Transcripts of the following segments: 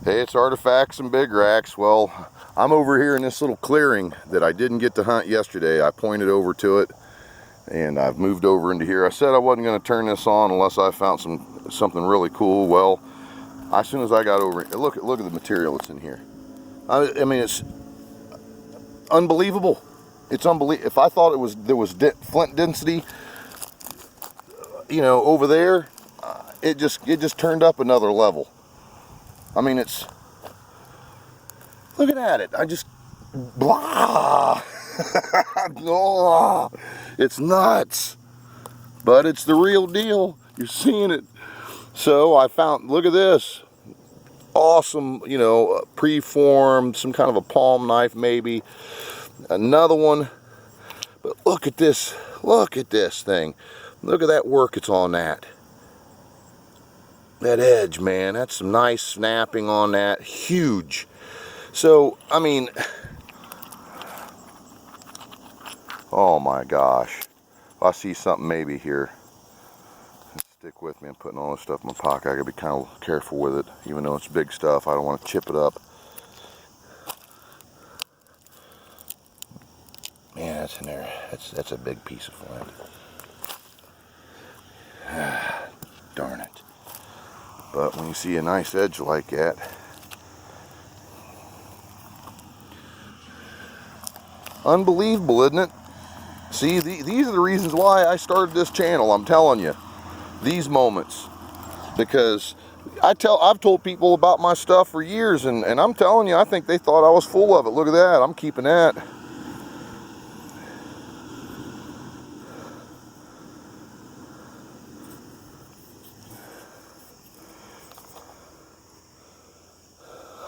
Hey, it's Artifacts and Big Racks. Well, I'm over here in this little clearing that I didn't get to hunt yesterday. I pointed over to it and I've moved over into here. I said I wasn't going to turn this on unless I found something really cool. Well, as soon as I got over it, look at the material that's in here. I mean, it's unbelievable. It's unbelievable. If I thought there was flint density, you know, over there, it just turned up another level. I mean, look at it. I just, blah. Oh, it's nuts. But it's the real deal. You're seeing it. So I found, look at this. Awesome, you know, preformed, some kind of a palm knife maybe. Another one. But look at this thing. Look at that work it's on that. That edge, man, that's some nice snapping on that. Huge. So, I mean, oh my gosh. I see something maybe here. Stick with me. I'm putting all this stuff in my pocket. I gotta be kind of careful with it, even though it's big stuff. I don't want to chip it up. Man, that's in there. That's a big piece of flint. Darn it. But when you see a nice edge like that, unbelievable, isn't it? See, these are the reasons why I started this channel. I'm telling you, these moments, because I've told people about my stuff for years, and I'm telling you, I think they thought I was full of it. Look at that. I'm keeping that.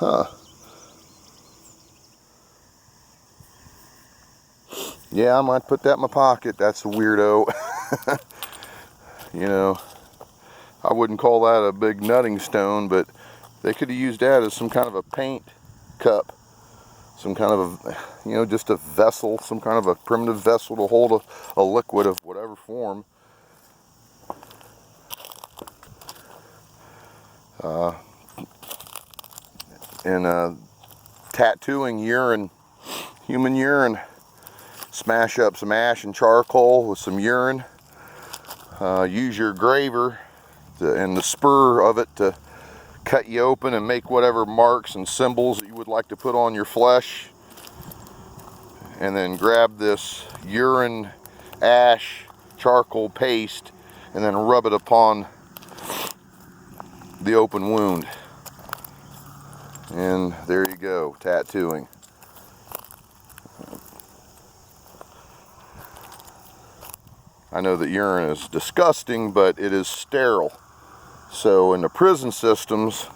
Huh. Yeah, I might put that in my pocket. That's a weirdo. You know, I wouldn't call that a big nutting stone, but they could have used that as some kind of a paint cup. Some kind of a, you know, just a vessel, some kind of a primitive vessel to hold a liquid of whatever form. And tattooing urine, human urine. Smash up some ash and charcoal with some urine. Use your graver and the spur of it to cut you open and make whatever marks and symbols that you would like to put on your flesh. And then grab this urine, ash, charcoal paste and then rub it upon the open wound. And there you go, tattooing. I know that urine is disgusting, but it is sterile. So in the prison systems,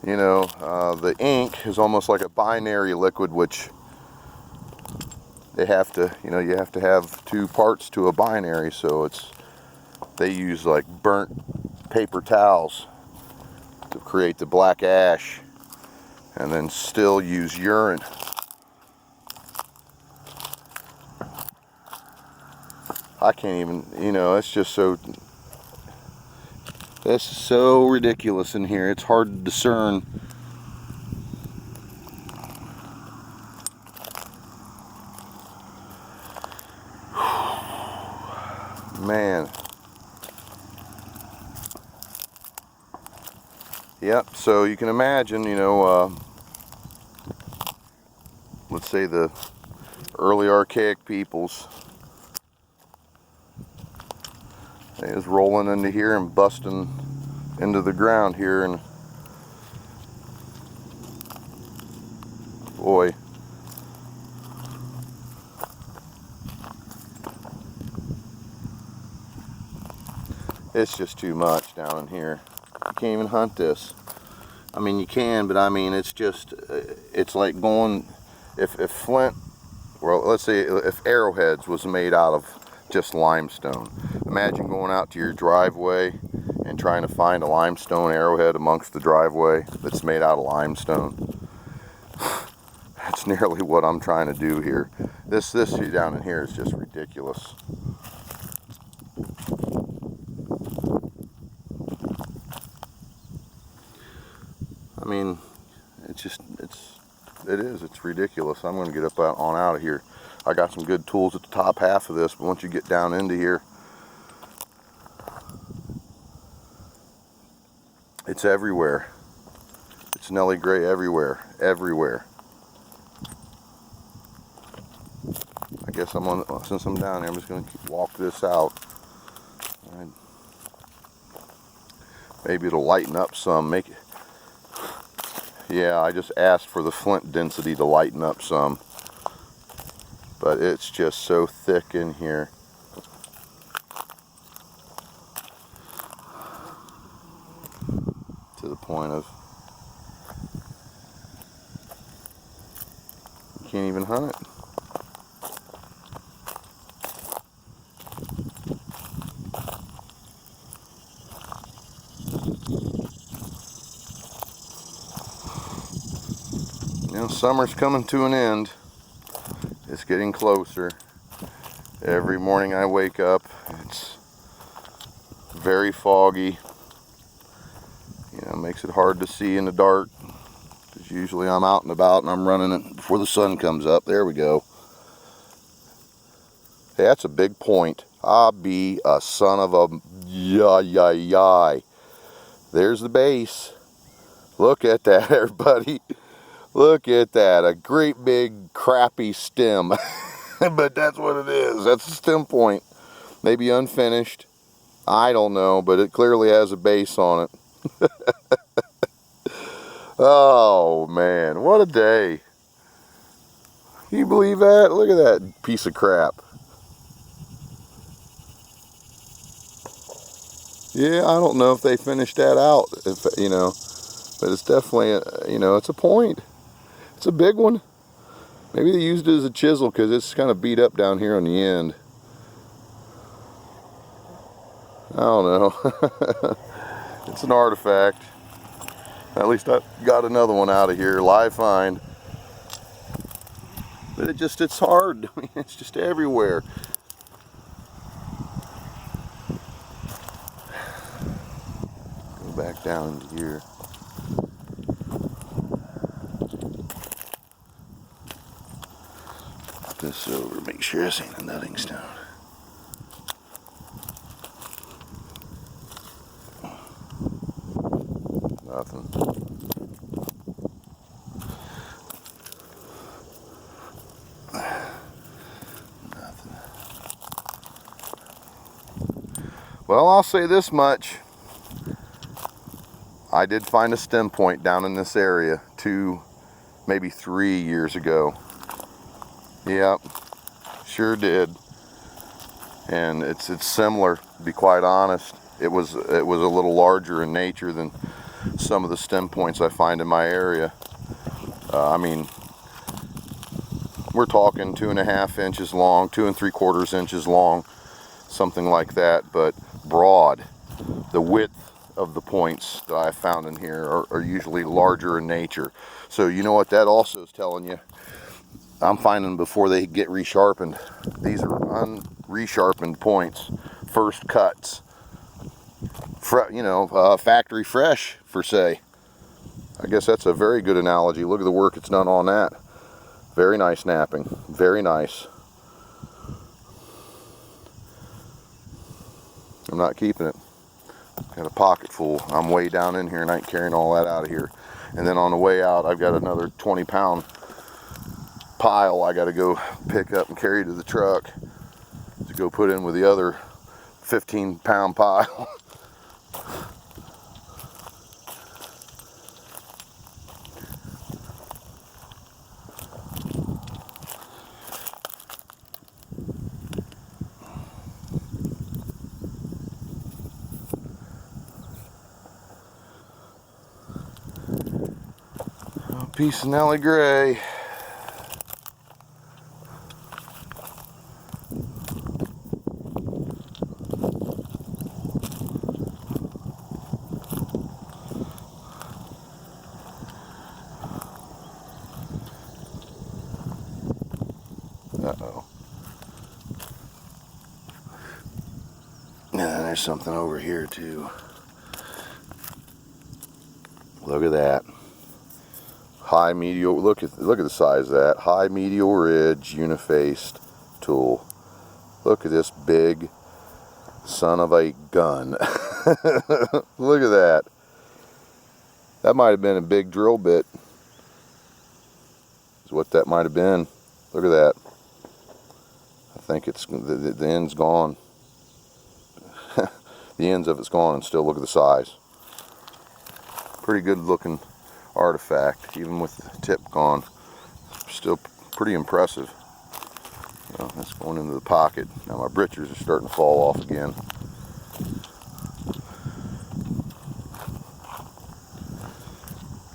you know, the ink is almost like a binary liquid, which they have to, you know, you have to have two parts to a binary. So they use like burnt paper towels to create the black ash, and then still use urine. I can't even, you know, it's just so, it's so ridiculous in here. It's hard to discern. Man. Yep, so you can imagine, you know, let's say the early archaic peoples, they was rolling into here and busting into the ground here, and boy, it's just too much down in here. You can't even hunt this. I mean, you can, but I mean, it's just, it's like going, if flint, well, let's say if arrowheads was made out of just limestone. Imagine going out to your driveway and trying to find a limestone arrowhead amongst the driveway that's made out of limestone. That's nearly what I'm trying to do here. This down in here is just ridiculous. I mean, it's ridiculous. I'm going to get up on out of here. I got some good tools at the top half of this, but once you get down into here, it's everywhere. It's Nelly Gray everywhere, everywhere. I guess since I'm down here, I'm just going to walk this out. Maybe it'll lighten up some, make it. Yeah, I just asked for the flint density to lighten up some, but it's just so thick in here. To the point of you can't even hunt it. You know, summer's coming to an end. It's getting closer. Every morning I wake up, it's very foggy. You know, makes it hard to see in the dark. Because usually I'm out and about and I'm running it before the sun comes up. There we go. Hey, that's a big point. I'll be a son of a yay. There's the base. Look at that, everybody. Look at that. A great big crappy stem. But that's what it is. That's the stem point. Maybe unfinished. I don't know, but it clearly has a base on it. Oh man, what a day. Can you believe that? Look at that piece of crap. Yeah, I don't know if they finished that out, if you know, but it's definitely, you know, it's a point. It's a big one. Maybe they used it as a chisel because it's kind of beat up down here on the end. I don't know. It's an artifact. At least I got another one out of here, live find. But it's hard. I mean, it's just everywhere. Go back down into here. Put this over, make sure this ain't a nutting stone. Nothing. Nothing. Well, I'll say this much. I did find a stem point down in this area 2, maybe 3 years ago. Yep, sure did. And it's similar, to be quite honest. It was a little larger in nature than some of the stem points I find in my area. I mean, we're talking 2.5 inches long, 2 3/4 inches long, something like that, but broad. The width of the points that I found in here are usually larger in nature. So you know what that also is telling you? I'm finding before they get resharpened. These are unresharpened points, first cuts. You know, factory fresh, per se. I guess that's a very good analogy. Look at the work it's done on that. Very nice snapping. Very nice. I'm not keeping it. Got a pocket full. I'm way down in here and I ain't carrying all that out of here. And then on the way out, I've got another 20-pound pile I got to go pick up and carry to the truck to go put in with the other 15-pound pile. A piece of Nelly Gray. Uh-oh. Yeah, there's something over here too. Look at that. high medial. Look at the size of that. High medial ridge unifaced tool. Look at this big son of a gun. Look at that. That might have been a big drill bit. Is what that might have been. Look at that. I think it's the end's gone. The ends of it's gone, and still look at the size. Pretty good looking artifact, even with the tip gone. Still pretty impressive. Well, that's going into the pocket. Now my britches are starting to fall off again.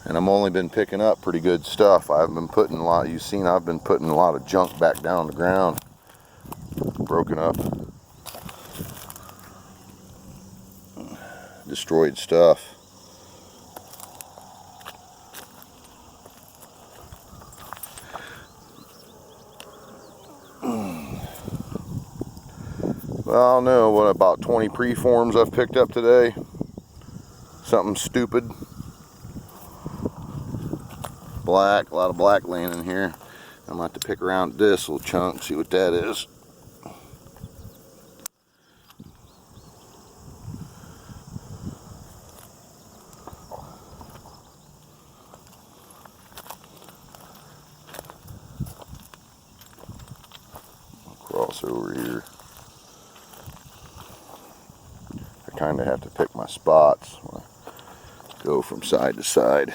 And I've only been picking up pretty good stuff. I haven't been putting a lot. You've seen I've been putting a lot of junk back down on the ground. Broken up. Destroyed stuff. Well, I don't know, what, about 20 preforms I've picked up today. Something stupid. Black, a lot of black laying in here. I'm going to have to pick around this little chunk, see what that is. Cross over here. I kind of have to pick my spots when I go from side to side.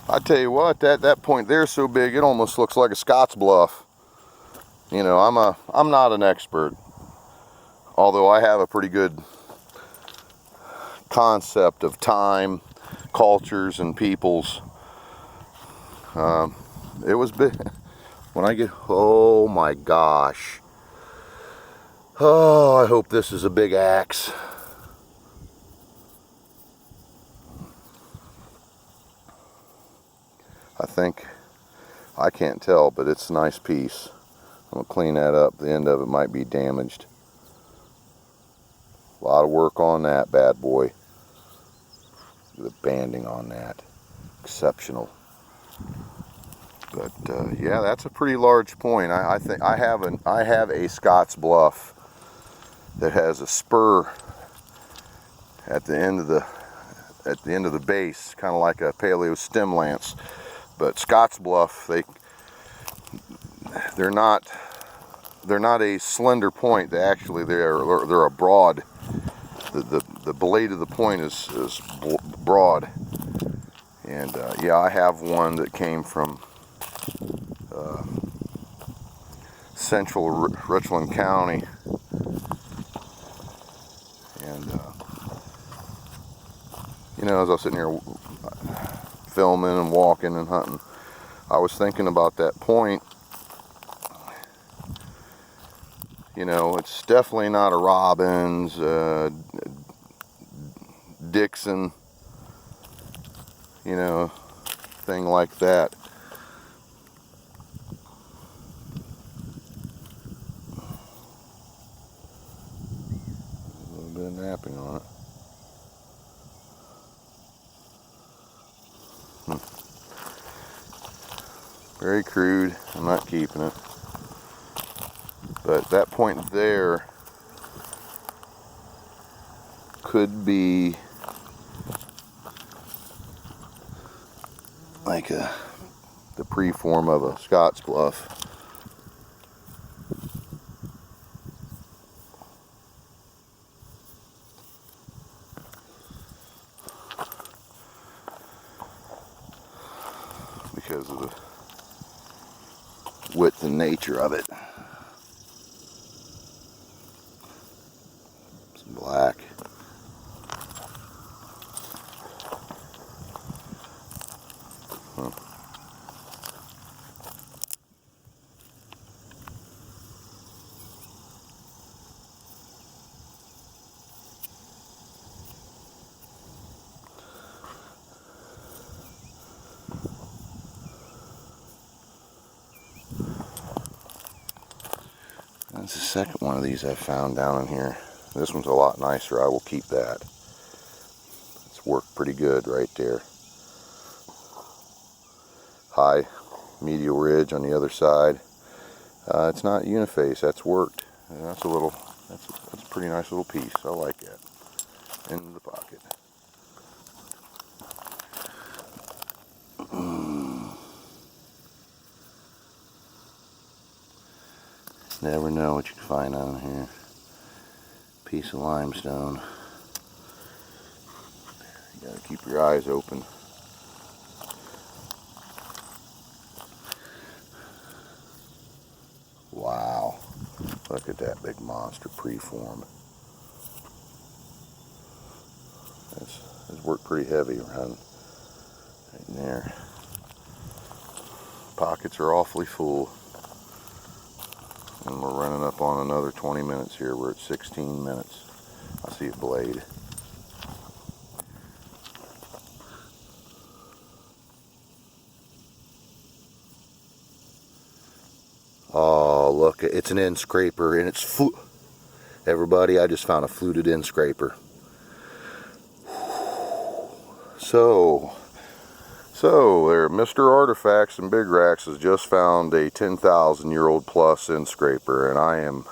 I tell you what, that point there is so big it almost looks like a Scott's bluff. You know, I'm not an expert, although I have a pretty good concept of time, cultures, and peoples. It was big. When I get, oh my gosh. Oh, I hope this is a big axe. I think, I can't tell, but it's a nice piece. I'm going to clean that up. The end of it might be damaged. A lot of work on that bad boy. The banding on that. Exceptional. But yeah, that's a pretty large point. I think I have a Scott's bluff that has a spur at the end of the base, kind of like a paleo stem lance. But Scott's bluff, they're not a slender point. They're a broad. The blade of the point is broad. And yeah, I have one that came from central Richland County, and you know, as I was sitting here filming and walking and hunting, I was thinking about that point. You know, it's definitely not a Robbins, Dixon, you know, thing like that. A little bit of napping on it. Very crude. I'm not keeping it. But that point there could be like the preform of a Scott's bluff. Because of the width and nature of it. Some black. That's the second one of these I found down in here. This one's a lot nicer. I will keep that. It's worked pretty good right there. High medial ridge on the other side. It's not uniface. That's worked. And that's a pretty nice little piece. I like that. Into the pocket. Never know what you can find on here. Piece of limestone. You gotta keep your eyes open. Wow. Look at that big monster preform. It's worked pretty heavy around right in there. Pockets are awfully full. And we're running up on another 20 minutes here. We're at 16 minutes. I see a blade. Oh, look, it's an end scraper and it's everybody, I just found a fluted end scraper. So there, Mr. Artifacts and Big Racks has just found a 10,000-year-old plus end scraper, and I am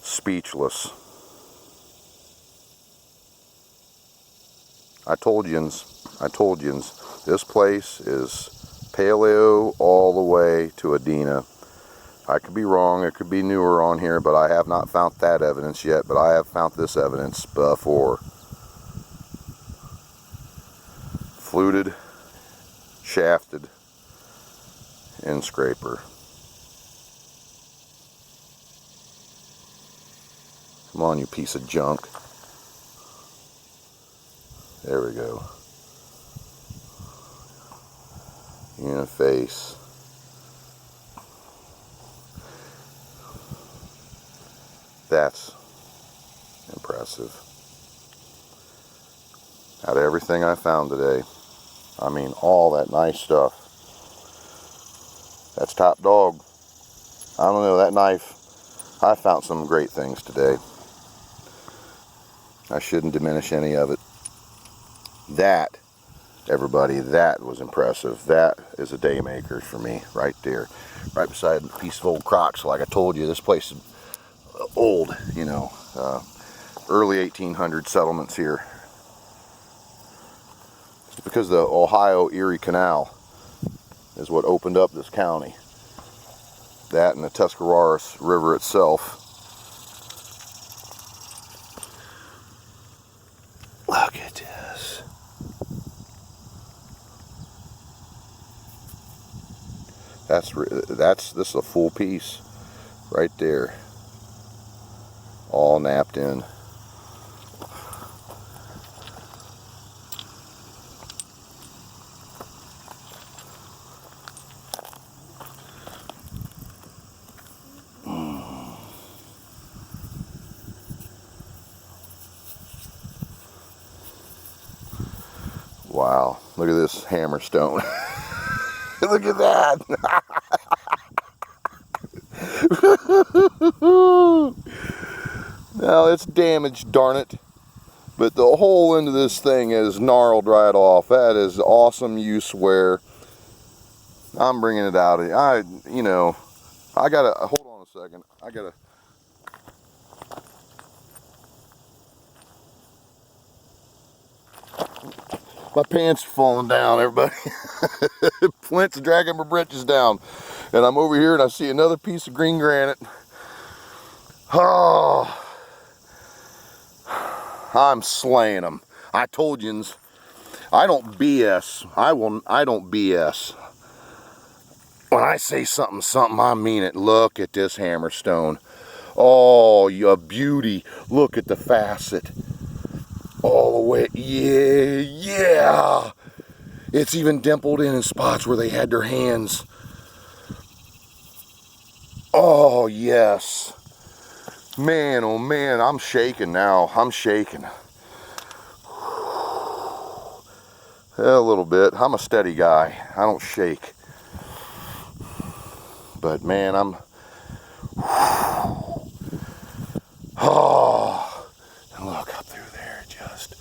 speechless. I told yous, this place is paleo all the way to Adena. I could be wrong, it could be newer on here, but I have not found that evidence yet, but I have found this evidence before. Fluted, shafted end scraper. Come on, you piece of junk. There we go. Uniface. That's impressive. Out of everything I found today, I mean, all that nice stuff. That's top dog. I don't know, that knife, I found some great things today. I shouldn't diminish any of it. That, everybody, that was impressive. That is a day maker for me, right there. Right beside a piece of old Crocs. Like I told you, this place is old, you know, early 1800 settlements here. It's because the Ohio-Erie Canal is what opened up this county. That and the Tuscarawas River itself. Look at this. This is a full piece right there. All napped in. Wow, look at this hammerstone. Look at that. Now it's damaged, darn it. But the whole end of this thing is gnarled right off. That is awesome use wear. I'm bringing it out. I gotta, hold on a second. My pants are falling down, everybody. Flint's dragging my britches down. And I'm over here and I see another piece of green granite. Oh, I'm slaying them. I told you, I don't BS. I don't BS. When I say something, I mean it. Look at this hammerstone. Oh, you a beauty. Look at the facet. All the way, yeah. It's even dimpled in spots where they had their hands. Oh, yes. Man, oh man, I'm shaking now. I'm shaking. A little bit. I'm a steady guy. I don't shake. But man, Oh, and look up through there, just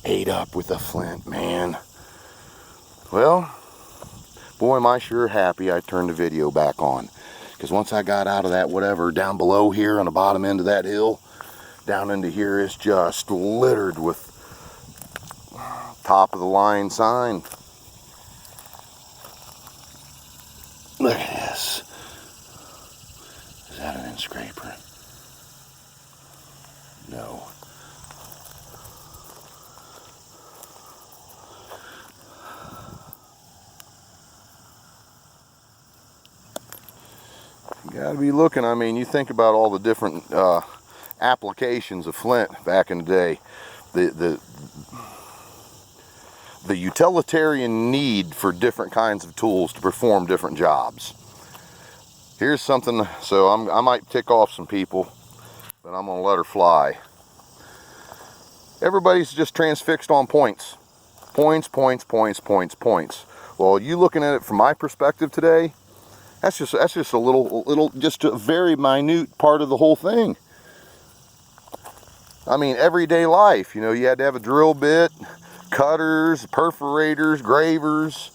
ate up with the flint, man. Well, boy, am I sure happy I turned the video back on. Because once I got out of that whatever down below here on the bottom end of that hill, down into here is just littered with top of the line sign. Look at this. Is that an endscraper? No. You gotta be looking. I mean, you think about all the different applications of flint back in the day. The utilitarian need for different kinds of tools to perform different jobs. Here's something, so I might tick off some people, but I'm gonna let her fly. Everybody's just transfixed on points. Points, points, points, points, points. Well, you looking at it from my perspective today, that's just a little, just a very minute part of the whole thing. I mean, everyday life, you know, you had to have a drill bit, cutters, perforators, gravers,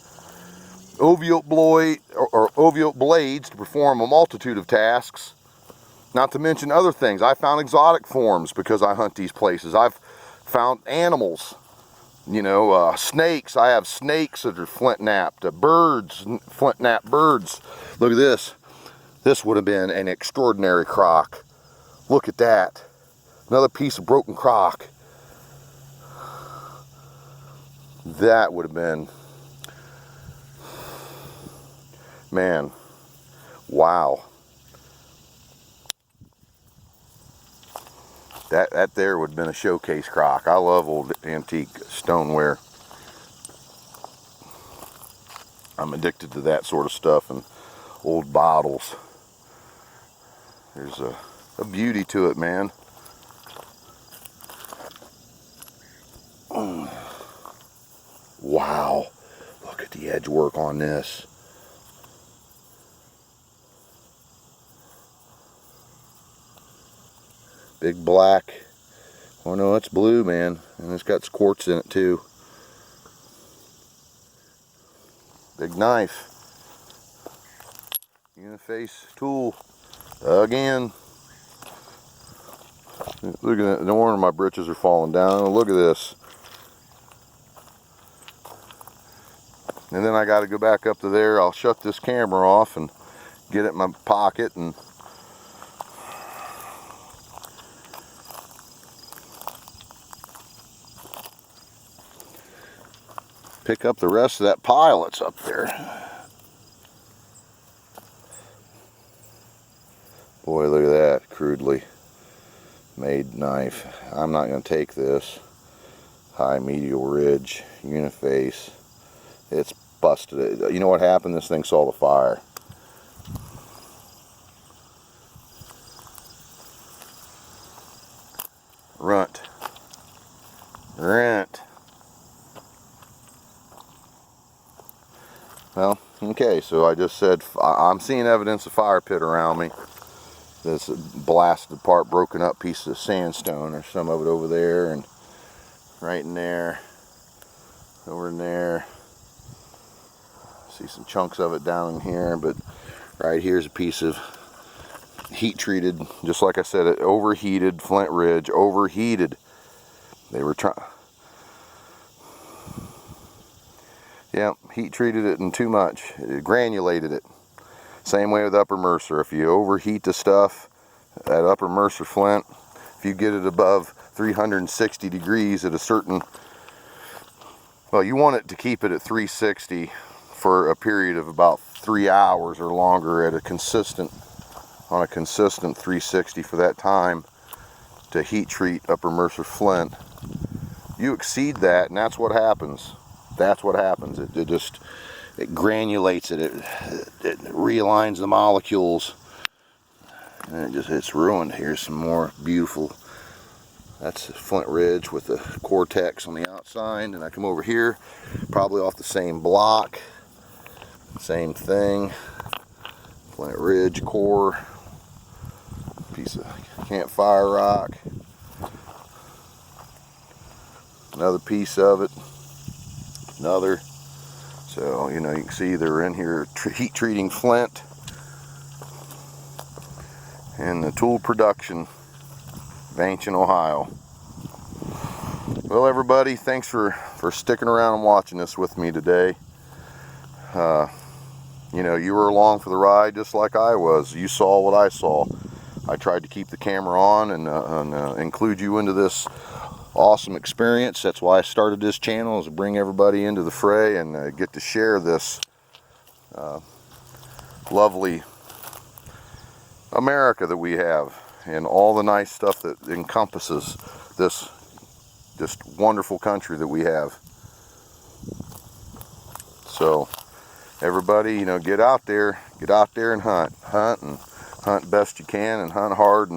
oviote blades to perform a multitude of tasks. Not to mention other things. I found exotic forms because I hunt these places. I've found animals, you know, snakes. I have snakes that are flint napped, birds, flint napped birds. Look at this. This would have been an extraordinary crock. Look at that. Another piece of broken crock. That would have been, man, wow. That there would have been a showcase crock. I love old antique stoneware. I'm addicted to that sort of stuff and old bottles. There's a beauty to it, man. Wow, look at the edge work on this. Big black. Oh no, it's blue, man. And it's got quartz in it too. Big knife. Uniface tool. Again. Look at that. No wonder my britches are falling down. Look at this. And then I got to go back up to there. I'll shut this camera off and get it in my pocket and pick up the rest of that pile that's up there. Boy, look at that crudely made knife. I'm not going to take this. High medial ridge, uniface. It's busted. You know what happened? This thing saw the fire. Runt. Well, okay, so I just said I'm seeing evidence of fire pit around me. This blasted part, broken up piece of sandstone. There's some of it over there and right in there, over in there. See some chunks of it down in here, but right here's a piece of heat treated, just like I said, it overheated flint ridge, overheated. They were trying, yeah, heat treated it and too much. It granulated it. Same way with Upper Mercer. If you overheat the stuff, that Upper Mercer flint, if you get it above 360 degrees at a certain, well, you want it to keep it at 360 for a period of about 3 hours or longer at a consistent, on a consistent 360 for that time to heat treat Upper Mercer flint. You exceed that and that's what happens. That's what happens. It granulates it. It realigns the molecules. And it's ruined. Here's some more beautiful. That's flint ridge with the cortex on the outside. And I come over here, probably off the same block. Same thing. Flint ridge core. Piece of campfire rock. Another piece of it. Another. So, you know, you can see they're in here heat treating flint. And the tool production of ancient Ohio. Well, everybody, thanks for sticking around and watching this with me today. You know, you were along for the ride just like I was. You saw what I saw. I tried to keep the camera on and include you into this awesome experience. That's why I started this channel, is to bring everybody into the fray and get to share this lovely America that we have and all the nice stuff that encompasses this just wonderful country that we have. So everybody, you know, get out there and hunt and hunt best you can, and hunt hard,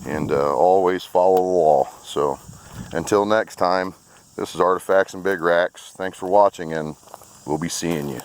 and always follow the law. So until next time, this is Artifacts and Big Racks. Thanks for watching, and we'll be seeing you.